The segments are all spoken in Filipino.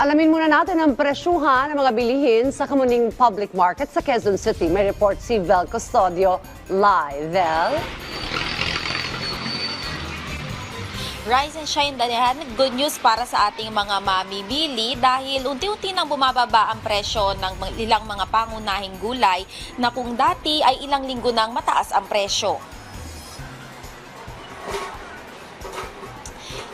Alamin muna natin ang presyuhan ng mga bilihin sa Kamuning Public Market sa Quezon City. May report si Vel Custodio live. Vel? Rise and shine, Danihan. Good news para sa ating mga mamimili dahil unti-unti nang bumababa ang presyo ng ilang mga pangunahing gulay na kung dati ay ilang linggo nang mataas ang presyo.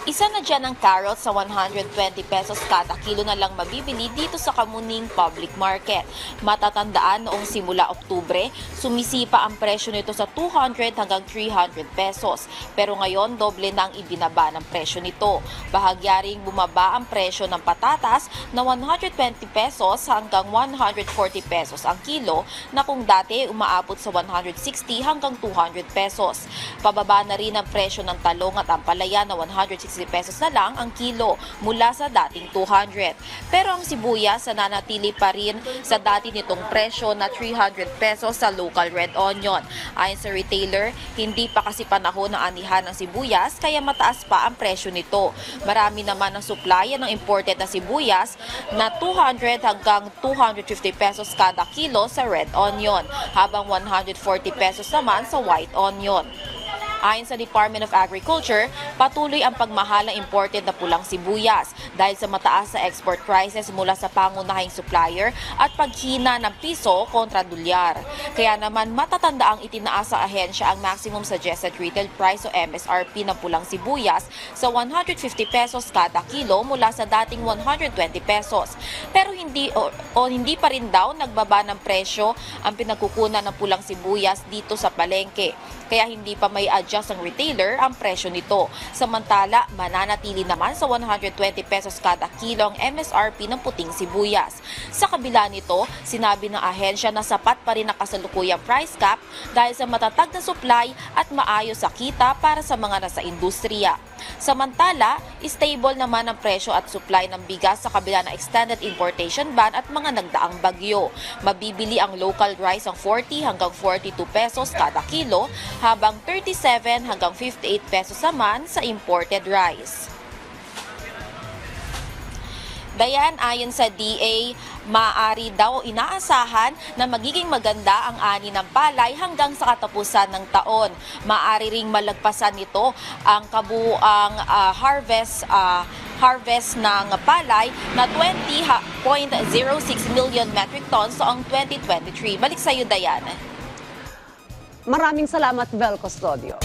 Isa na dyan ang carrots sa 120 pesos kada kilo na lang mabibili dito sa Kamuning Public Market. Matatandaan noong simula Oktubre, sumisipa ang presyo nito sa 200 hanggang 300 pesos. Pero ngayon, doble na ang ibinaba ng presyo nito. Bahagya ring bumaba ang presyo ng patatas na 120 pesos hanggang 140 pesos ang kilo na kung dati umaabot sa 160 hanggang 200 pesos. Pababa na rin ang presyo ng talong at ampalaya na 160 pesos na lang ang kilo mula sa dating 200. Pero ang sibuyas nananatili pa rin sa dati nitong presyo na 300 pesos sa local red onion. Ayon sa retailer, hindi pa kasi panahon ng anihan ng sibuyas kaya mataas pa ang presyo nito. Marami naman ang supply ng imported na sibuyas na 200 hanggang 250 pesos kada kilo sa red onion, habang 140 pesos naman sa white onion. Ayon sa Department of Agriculture, patuloy ang pagmahal ng imported na pulang sibuyas dahil sa mataas sa export prices mula sa pangunahing supplier at paghina ng piso kontra dolyar. Kaya naman matatanda ang itinaas sa ahensya ang maximum suggested retail price o MSRP ng pulang sibuyas sa 150 pesos kada kilo mula sa dating 120 pesos. Pero hindi pa rin daw nagbaba ng presyo ang pinagkukunan ng pulang sibuyas dito sa palengke. Kaya hindi pa may adjust ang retailer ang presyo nito. Samantala, mananatili naman sa 120 pesos kada kilo ang MSRP ng puting sibuyas. Sa kabila nito, sinabi ng ahensya na sapat pa rin ang kasalukuyang price cap dahil sa matatag na supply at maayos sa kita para sa mga nasa industriya. Samantala, stable naman ang presyo at supply ng bigas sa kabila ng extended importation ban at mga nagdaang bagyo. Mabibili ang local rice ang 40 hanggang 42 pesos kada kilo, habang 37 hanggang 58 pesos naman sa imported rice. Dayan, ayon sa DA, maaari daw inaasahan na magiging maganda ang ani ng palay hanggang sa katapusan ng taon. Maaari ring malagpasan nito ang kabuang harvest ng palay na 20.06 million metric tons noong 2023. Balik sa iyo, Dayan. Maraming salamat, Vel Custodio.